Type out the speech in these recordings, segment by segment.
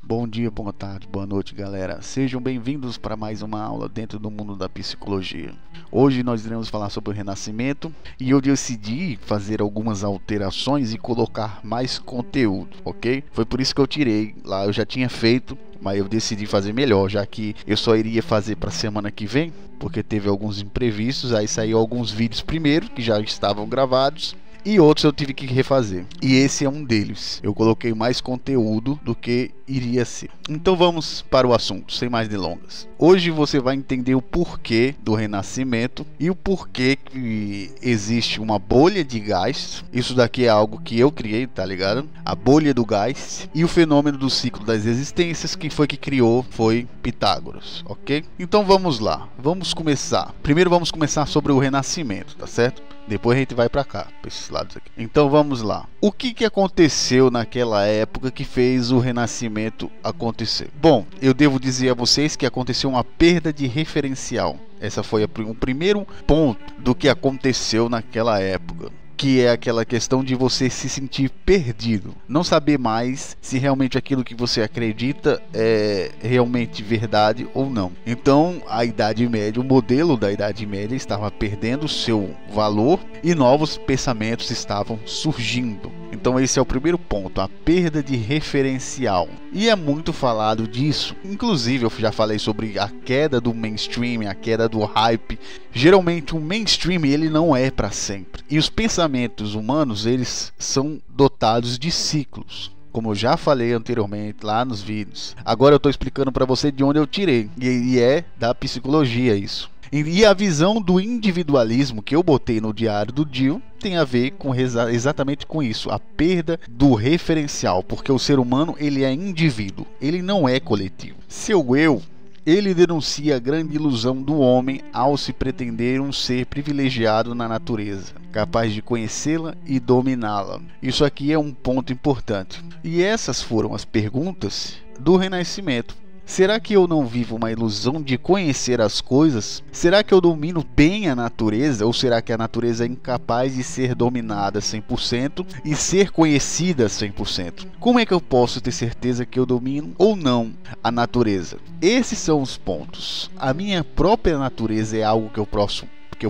Bom dia, boa tarde, boa noite, galera. Sejam bem-vindos para mais uma aula dentro do mundo da psicologia. Hoje nós iremos falar sobre o Renascimento e eu decidi fazer algumas alterações e colocar mais conteúdo, ok? Foi por isso que eu tirei lá, eu já tinha feito, mas eu decidi fazer melhor, já que eu só iria fazer para a semana que vem, porque teve alguns imprevistos, aí saiu alguns vídeos primeiro que já estavam gravados. E outros eu tive que refazer. E esse é um deles. Eu coloquei mais conteúdo do que iria ser. Então vamos para o assunto, sem mais delongas. Hoje você vai entender o porquê do Renascimento e o porquê que existe uma bolha de gás. Isso daqui é algo que eu criei, tá ligado? A bolha do gás. E o fenômeno do ciclo das existências. Quem foi que criou foi Pitágoras, ok? Então vamos lá. Vamos começar. Primeiro vamos começar sobre o Renascimento, tá certo? Depois a gente vai para cá, para esses lados aqui. Então vamos lá. O que aconteceu naquela época que fez o Renascimento acontecer? Bom, eu devo dizer a vocês que aconteceu uma perda de referencial. Essa foi o primeiro ponto do que aconteceu naquela época. Que é aquela questão de você se sentir perdido, não saber mais se realmente aquilo que você acredita é realmente verdade ou não. Então a Idade Média, o modelo da Idade Média estava perdendo seu valor e novos pensamentos estavam surgindo. Então esse é o primeiro ponto, a perda de referencial. E é muito falado disso. Inclusive eu já falei sobre a queda do mainstream, a queda do hype. Geralmente o mainstream ele não é para sempre. E os pensamentos humanos eles são dotados de ciclos. Como eu já falei anteriormente lá nos vídeos. Agora eu estou explicando para você de onde eu tirei. E é da psicologia isso. E a visão do individualismo que eu botei no diário do Dio tem a ver com exatamente com isso, a perda do referencial, porque o ser humano ele é indivíduo, ele não é coletivo. Seu eu, ele denuncia a grande ilusão do homem ao se pretender um ser privilegiado na natureza, capaz de conhecê-la e dominá-la. Isso aqui é um ponto importante. E essas foram as perguntas do Renascimento. Será que eu não vivo uma ilusão de conhecer as coisas? Será que eu domino bem a natureza? Ou será que a natureza é incapaz de ser dominada 100% e ser conhecida 100%? Como é que eu posso ter certeza que eu domino ou não a natureza? Esses são os pontos. A minha própria natureza é algo que eu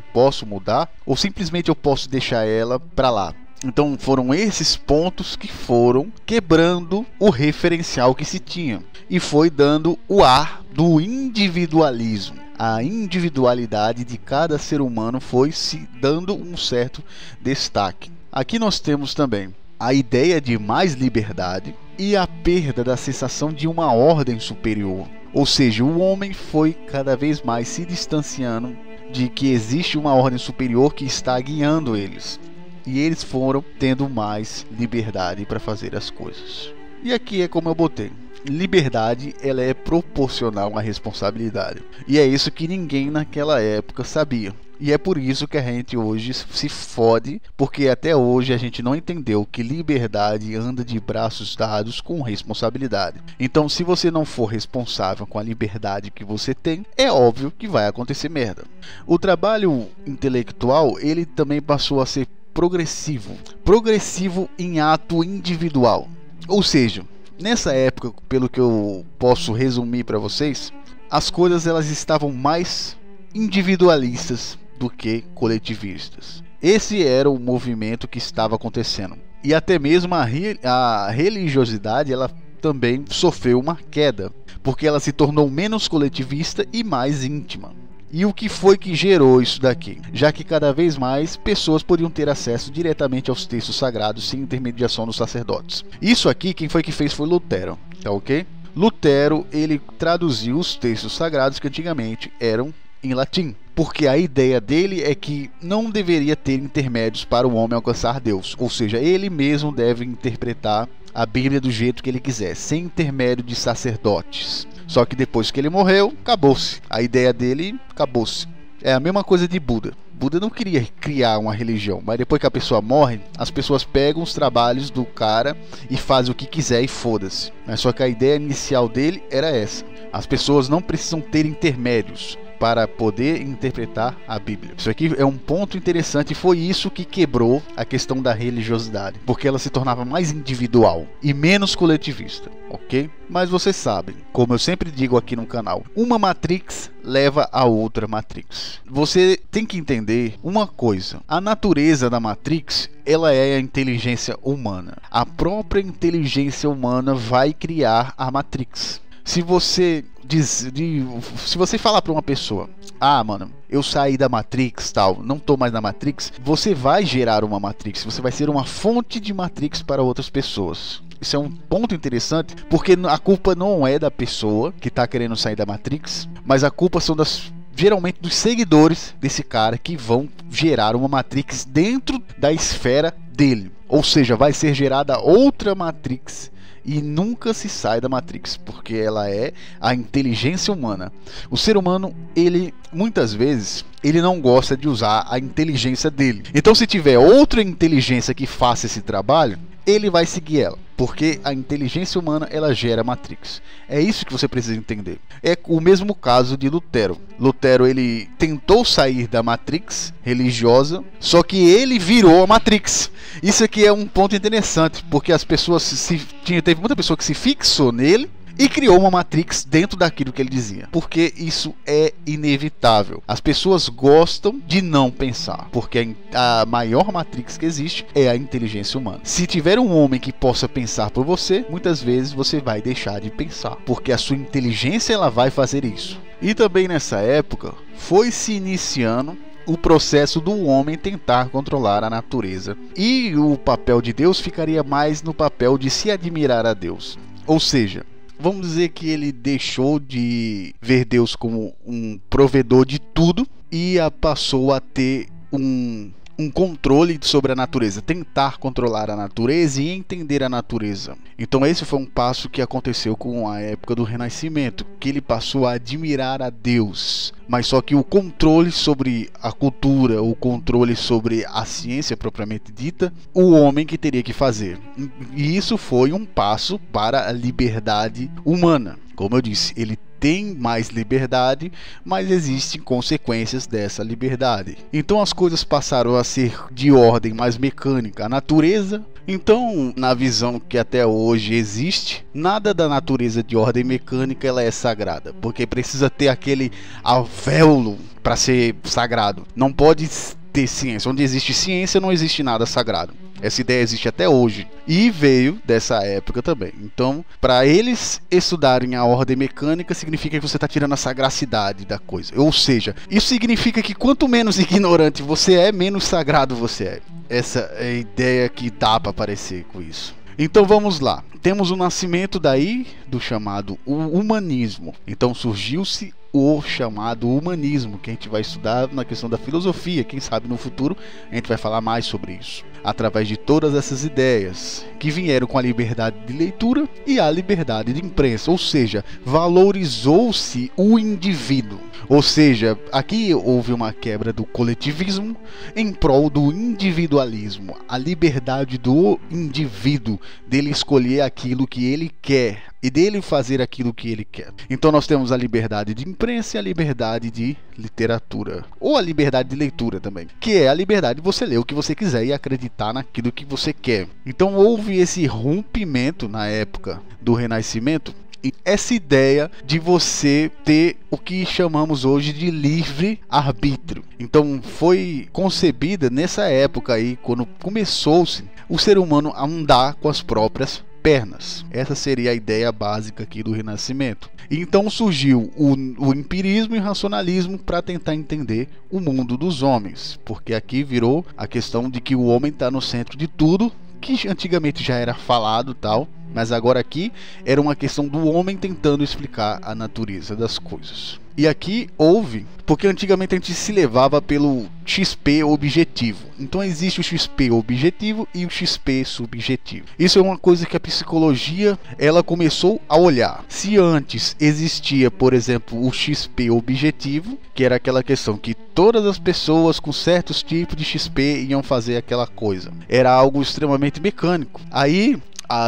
posso mudar? Ou simplesmente eu posso deixar ela para lá? Então foram esses pontos que foram quebrando o referencial que se tinha e foi dando o ar do individualismo. A individualidade de cada ser humano foi se dando um certo destaque. Aqui nós temos também a ideia de mais liberdade e a perda da sensação de uma ordem superior. Ou seja, o homem foi cada vez mais se distanciando de que existe uma ordem superior que está guiando eles. E eles foram tendo mais liberdade para fazer as coisas. E aqui é como eu botei. Liberdade ela é proporcional à responsabilidade. E é isso que ninguém naquela época sabia. E é por isso que a gente hoje se fode, porque até hoje a gente não entendeu que liberdade anda de braços dados com responsabilidade. Então se você não for responsável com a liberdade que você tem, é óbvio que vai acontecer merda. O trabalho intelectual ele também passou a ser progressivo em ato individual. Ou seja, nessa época, pelo que eu posso resumir para vocês, as coisas elas estavam mais individualistas do que coletivistas. Esse era o movimento que estava acontecendo. E até mesmo a religiosidade ela também sofreu uma queda, porque ela se tornou menos coletivista e mais íntima. E o que foi que gerou isso daqui? Já que cada vez mais pessoas podiam ter acesso diretamente aos textos sagrados sem intermediação dos sacerdotes. Isso aqui, quem foi que fez foi Lutero, tá ok? Lutero, ele traduziu os textos sagrados que antigamente eram em latim. Porque a ideia dele é que não deveria ter intermédios para o homem alcançar Deus. Ou seja, ele mesmo deve interpretar a Bíblia do jeito que ele quiser, sem intermédio de sacerdotes. Só que depois que ele morreu, acabou-se. A ideia dele, acabou-se. É a mesma coisa de Buda. Buda não queria criar uma religião, mas depois que a pessoa morre, as pessoas pegam os trabalhos do cara e fazem o que quiser e foda-se. Mas só que a ideia inicial dele era essa. As pessoas não precisam ter intermédios. para poder interpretar a Bíblia. Isso aqui é um ponto interessante e foi isso que quebrou a questão da religiosidade, porque ela se tornava mais individual e menos coletivista, ok? Mas vocês sabem, como eu sempre digo aqui no canal, uma Matrix leva a outra Matrix. Você tem que entender uma coisa: a natureza da Matrix, ela é a inteligência humana. A própria inteligência humana vai criar a Matrix. Se você falar para uma pessoa: ah, mano, eu saí da Matrix, tal, não tô mais na Matrix, você vai gerar uma Matrix, você vai ser uma fonte de Matrix para outras pessoas. Isso é um ponto interessante, porque a culpa não é da pessoa que está querendo sair da Matrix, mas a culpa são geralmente dos seguidores desse cara que vão gerar uma Matrix dentro da esfera dele. Ou seja, vai ser gerada outra Matrix e nunca se sai da Matrix, porque ela é a inteligência humana. O ser humano, ele muitas vezes ele não gosta de usar a inteligência dele. Então, se tiver outra inteligência que faça esse trabalho, ele vai seguir ela, porque a inteligência humana, ela gera Matrix. É isso que você precisa entender. É o mesmo caso de Lutero. Lutero, ele tentou sair da Matrix religiosa, só que ele virou a Matrix. Isso aqui é um ponto interessante, porque as pessoas teve muita pessoa que se fixou nele e criou uma Matrix dentro daquilo que ele dizia, porque isso é inevitável. As pessoas gostam de não pensar, porque a maior Matrix que existe é a inteligência humana. Se tiver um homem que possa pensar por você, muitas vezes você vai deixar de pensar, porque a sua inteligência, ela vai fazer isso. E também nessa época foi se iniciando o processo do homem tentar controlar a natureza, e o papel de Deus ficaria mais no papel de se admirar a Deus. Ou seja, vamos dizer que ele deixou de ver Deus como um provedor de tudo e passou a ter um controle sobre a natureza, tentar controlar a natureza e entender a natureza. Então esse foi um passo que aconteceu com a época do Renascimento, que ele passou a admirar a Deus, mas só que o controle sobre a cultura, o controle sobre a ciência propriamente dita, o homem que teria que fazer. E isso foi um passo para a liberdade humana. Como eu disse, ele tem mais liberdade, mas existem consequências dessa liberdade. Então as coisas passaram a ser de ordem mais mecânica. A natureza, então, na visão que até hoje existe, nada da natureza de ordem mecânica ela é sagrada, porque precisa ter aquele alvéolo para ser sagrado. Não pode ter ciência. Onde existe ciência, não existe nada sagrado. Essa ideia existe até hoje e veio dessa época também. Então, para eles estudarem a ordem mecânica, significa que você está tirando a sagracidade da coisa. Ou seja, isso significa que quanto menos ignorante você é, menos sagrado você é. Essa é a ideia que dá para aparecer com isso. Então vamos lá. Temos o nascimento daí do chamado humanismo. Então surgiu-se o chamado humanismo, que a gente vai estudar na questão da filosofia. Quem sabe no futuro a gente vai falar mais sobre isso, através de todas essas ideias que vieram com a liberdade de leitura e a liberdade de imprensa, ou seja, valorizou-se o indivíduo. Ou seja, aqui houve uma quebra do coletivismo em prol do individualismo, a liberdade do indivíduo, dele escolher aquilo que ele quer e dele fazer aquilo que ele quer. Então nós temos a liberdade de imprensa e a liberdade de literatura, ou a liberdade de leitura também, que é a liberdade de você ler o que você quiser e acreditar naquilo que você quer. Então houve esse rompimento na época do Renascimento, essa ideia de você ter o que chamamos hoje de livre arbítrio. Então foi concebida nessa época aí, quando começou-se o ser humano a andar com as próprias pernas. Essa seria a ideia básica aqui do Renascimento. Então surgiu o empirismo e o racionalismo para tentar entender o mundo dos homens, porque aqui virou a questão de que o homem está no centro de tudo, que antigamente já era falado tal, mas agora aqui era uma questão do homem tentando explicar a natureza das coisas. E aqui houve, porque antigamente a gente se levava pelo XP objetivo. Então existe o XP objetivo e o XP subjetivo. Isso é uma coisa que a psicologia ela começou a olhar. Se antes existia, por exemplo, o XP objetivo, que era aquela questão que todas as pessoas com certos tipos de XP iam fazer aquela coisa. Era algo extremamente mecânico. Aí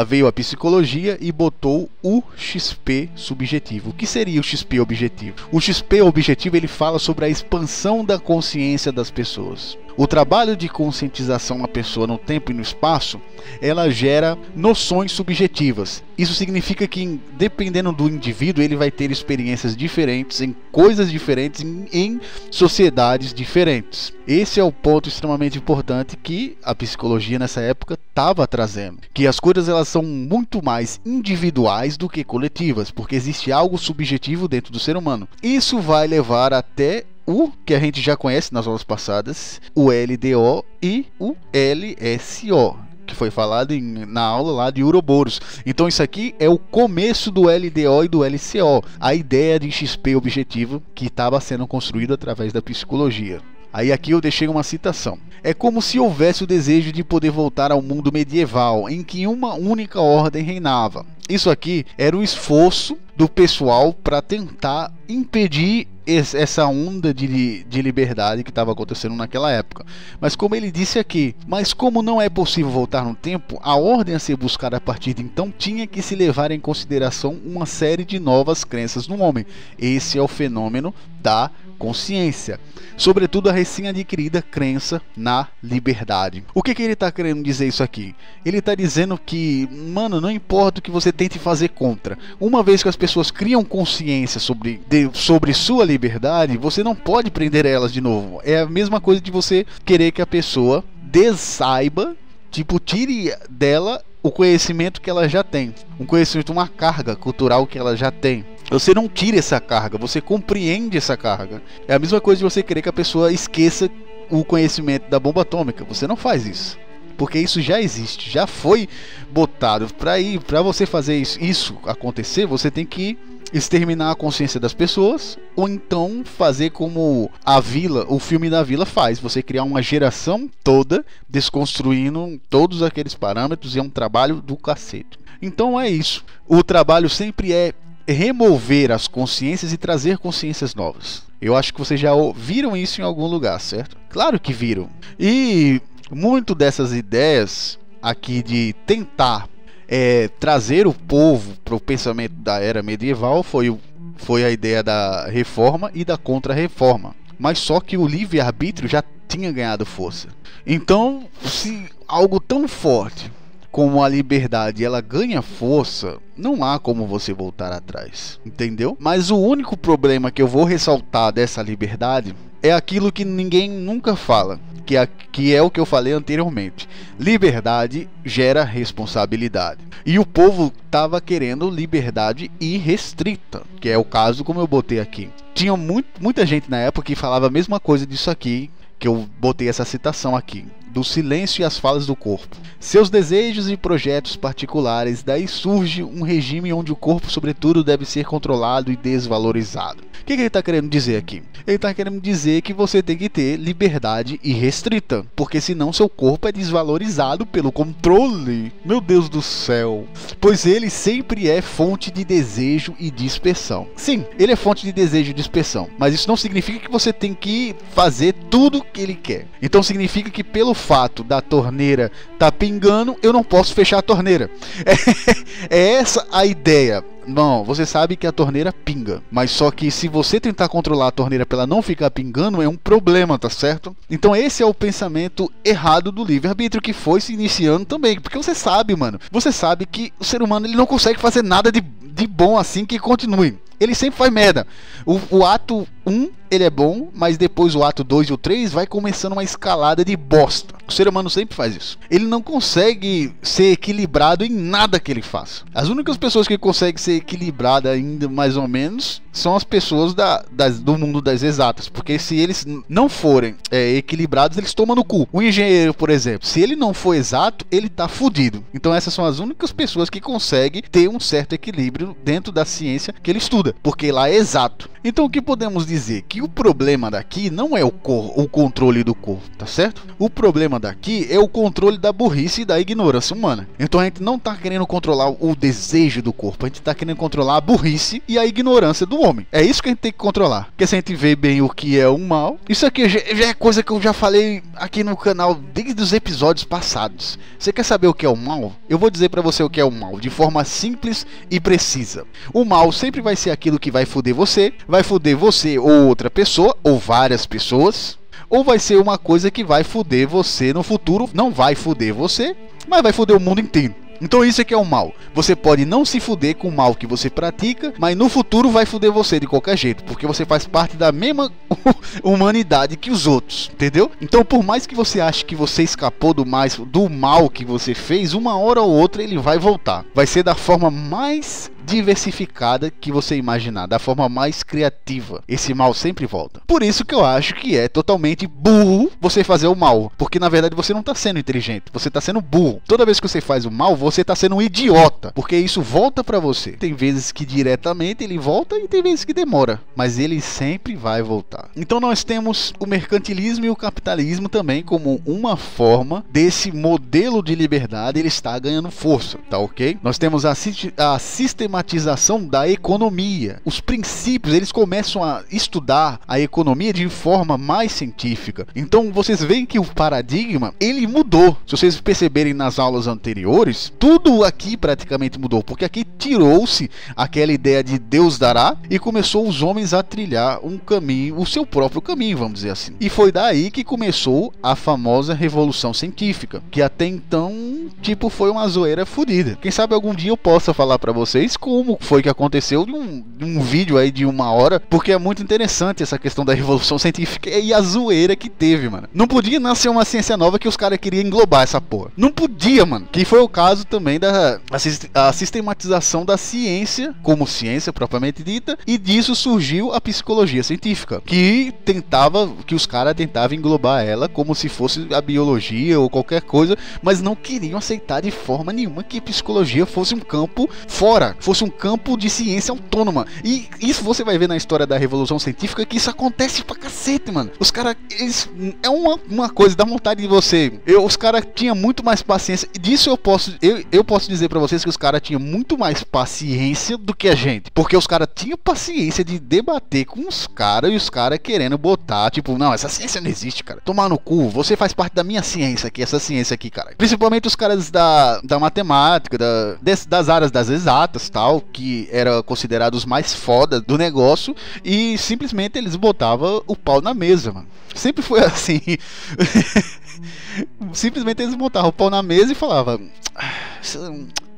veio a psicologia e botou o XP subjetivo. O que seria o XP objetivo? O XP objetivo ele fala sobre a expansão da consciência das pessoas. O trabalho de conscientização da pessoa no tempo e no espaço, ela gera noções subjetivas. Isso significa que, dependendo do indivíduo, ele vai ter experiências diferentes, em coisas diferentes, em sociedades diferentes. Esse é o ponto extremamente importante que a psicologia nessa época estava trazendo. Que as coisas elas são muito mais individuais do que coletivas, porque existe algo subjetivo dentro do ser humano. Isso vai levar até o que a gente já conhece nas aulas passadas, o LDO e o LSO, que foi falado na aula lá de Ouroboros. Então isso aqui é o começo do LDO e do LCO, a ideia de XP objetivo que estava sendo construído através da psicologia. Aí aqui eu deixei uma citação. É como se houvesse o desejo de poder voltar ao mundo medieval, em que uma única ordem reinava. Isso aqui era o esforço do pessoal para tentar impedir essa onda de liberdade que estava acontecendo naquela época. Mas como ele disse aqui, mas como não é possível voltar no tempo, a ordem a ser buscada a partir de então tinha que se levar em consideração uma série de novas crenças no homem. Esse é o fenômeno da consciência, sobretudo a recém-adquirida crença na liberdade. O que ele está querendo dizer isso aqui? Ele está dizendo que, mano, não importa o que você tente fazer contra, uma vez que as pessoas criam consciência sobre sua liberdade, você não pode prender elas de novo. É a mesma coisa de você querer que a pessoa dessaiba, tipo, tire dela o conhecimento que ela já tem, um conhecimento, uma carga cultural que ela já tem. Você não tira essa carga, você compreende essa carga. É a mesma coisa de você querer que a pessoa esqueça o conhecimento da bomba atômica. Você não faz isso, porque isso já existe, já foi botado. Para você fazer isso acontecer, você tem que exterminar a consciência das pessoas, ou então fazer como o filme da Vila faz, você criar uma geração toda desconstruindo todos aqueles parâmetros, e é um trabalho do cacete. Então é isso, o trabalho sempre é remover as consciências e trazer consciências novas. Eu acho que vocês já viram isso em algum lugar, certo? Claro que viram. E muito dessas ideias aqui de tentar trazer o povo para o pensamento da era medieval foi a ideia da reforma e da contra-reforma. Mas só que o livre-arbítrio já tinha ganhado força. Então, se algo tão forte como a liberdade ela ganha força, não há como você voltar atrás, entendeu? Mas o único problema que eu vou ressaltar dessa liberdade é aquilo que ninguém nunca fala, que é o que eu falei anteriormente. Liberdade gera responsabilidade. E o povo estava querendo liberdade irrestrita, que é o caso como eu botei aqui. Tinha muita gente na época que falava a mesma coisa disso aqui, que eu botei essa citação aqui, do silêncio e as falas do corpo. Seus desejos e projetos particulares, daí surge um regime onde o corpo, sobretudo, deve ser controlado e desvalorizado. O que ele está querendo dizer aqui? Ele está querendo dizer que você tem que ter liberdade irrestrita, porque senão seu corpo é desvalorizado pelo controle. Meu Deus do céu! Pois ele sempre é fonte de desejo e dispersão. Sim, ele é fonte de desejo e dispersão, mas isso não significa que você tem que fazer tudo que ele quer. Então significa que pelo fato da torneira tá pingando, eu não posso fechar a torneira. É essa a ideia. Não, você sabe que a torneira pinga, mas só que se você tentar controlar a torneira para ela não ficar pingando, é um problema, tá certo? Então esse é o pensamento errado do livre-arbítrio que foi se iniciando também, porque você sabe, mano, você sabe que o ser humano ele não consegue fazer nada de bom assim que continue. Ele sempre faz merda. O ato 1 ele é bom, mas depois o ato 2 e o 3 vai começando uma escalada de bosta. O ser humano sempre faz isso. Ele não consegue ser equilibrado em nada que ele faça. As únicas pessoas que conseguem ser equilibradas ainda mais ou menos são as pessoas do mundo das exatas. Porque se eles não forem equilibrados, eles tomam no cu. O engenheiro, por exemplo, se ele não for exato, ele tá fudido. Então essas são as únicas pessoas que conseguem ter um certo equilíbrio dentro da ciência que ele estuda. Porque lá é exato. Então o que podemos dizer? Que o problema daqui não é o controle do corpo, tá certo? O problema daqui é o controle da burrice e da ignorância humana. Então a gente não tá querendo controlar o desejo do corpo, a gente tá querendo controlar a burrice e a ignorância do homem. É isso que a gente tem que controlar. Porque se a gente vê bem o que é o mal, isso aqui já é coisa que eu já falei aqui no canal desde os episódios passados. Você quer saber o que é o mal? Eu vou dizer pra você o que é o mal, de forma simples e precisa. O mal sempre vai ser aquilo que vai foder você ou outra pessoa, ou várias pessoas, ou vai ser uma coisa que vai foder você no futuro. Não vai foder você, mas vai foder o mundo inteiro. Então isso é que é o mal. Você pode não se fuder com o mal que você pratica, mas no futuro vai fuder você de qualquer jeito, porque você faz parte da mesma humanidade que os outros, entendeu? Então por mais que você ache que você escapou do mal que você fez, uma hora ou outra ele vai voltar. Vai ser da forma mais diversificada que você imaginar, da forma mais criativa. Esse mal sempre volta. Por isso que eu acho que é totalmente burro você fazer o mal, porque na verdade você não está sendo inteligente, você está sendo burro. Toda vez que você faz o mal, você está sendo um idiota, porque isso volta para você. Tem vezes que diretamente ele volta e tem vezes que demora, mas ele sempre vai voltar. Então nós temos o mercantilismo e o capitalismo também como uma forma desse modelo de liberdade ele está ganhando força, tá ok? Nós temos a sistematização da economia. Os princípios, eles começam a estudar a economia de forma mais científica. Então vocês veem que o paradigma, ele mudou. Se vocês perceberem nas aulas anteriores, tudo aqui praticamente mudou, porque aqui tirou-se aquela ideia de Deus dará e começou os homens a trilhar um caminho, o seu próprio caminho, vamos dizer assim. E foi daí que começou a famosa revolução científica, que até então, tipo, foi uma zoeira fodida. Quem sabe algum dia eu possa falar pra vocês como foi que aconteceu de um vídeo aí de 1 hora, porque é muito interessante essa questão da revolução científica e a zoeira que teve, mano. Não podia nascer uma ciência nova que os caras queriam englobar essa porra. Não podia, mano. Que foi o caso também da sistematização da ciência como ciência propriamente dita, e disso surgiu a psicologia científica, que os caras tentavam englobar ela como se fosse a biologia ou qualquer coisa, mas não queriam aceitar de forma nenhuma que psicologia fosse um campo fora, fosse um campo de ciência autônoma. E isso você vai ver na história da revolução científica, que isso acontece pra cacete, mano. Os caras, é uma coisa, dá vontade de você. Os caras tinham muito mais paciência, e disso eu posso dizer pra vocês que os caras tinham muito mais paciência do que a gente, porque os caras tinham paciência de debater com os caras, e os caras querendo botar, tipo, não, essa ciência não existe, cara, tomar no cu, você faz parte da minha ciência aqui, essa ciência aqui, cara. Principalmente os caras da matemática, das áreas das exatas, tal, que era considerado os mais foda do negócio, e simplesmente eles botavam o pau na mesa, mano. Sempre foi assim. Simplesmente eles botavam o pau na mesa e falavam: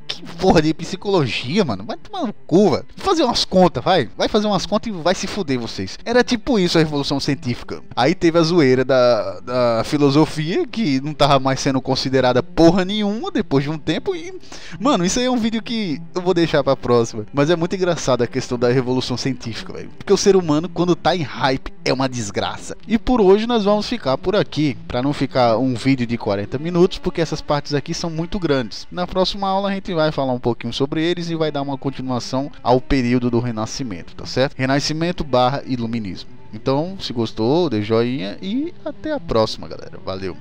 que porra de psicologia, mano, vai tomar no cu, velho. Fazer umas contas, vai fazer umas contas e vai se fuder vocês. Era tipo isso a revolução científica. Aí teve a zoeira da filosofia, que não tava mais sendo considerada porra nenhuma depois de um tempo. E, mano, isso aí é um vídeo que eu vou deixar pra próxima. Mas é muito engraçado a questão da revolução científica, velho, porque o ser humano, quando tá em hype, é uma desgraça. E por hoje nós vamos ficar por aqui, pra não ficar um vídeo de 40 minutos, porque essas partes aqui são muito grandes. Na próxima aula a gente vai falar um pouquinho sobre eles e vai dar uma continuação ao período do Renascimento, tá certo? Renascimento / Iluminismo. Então, se gostou, dê joinha e até a próxima, galera. Valeu!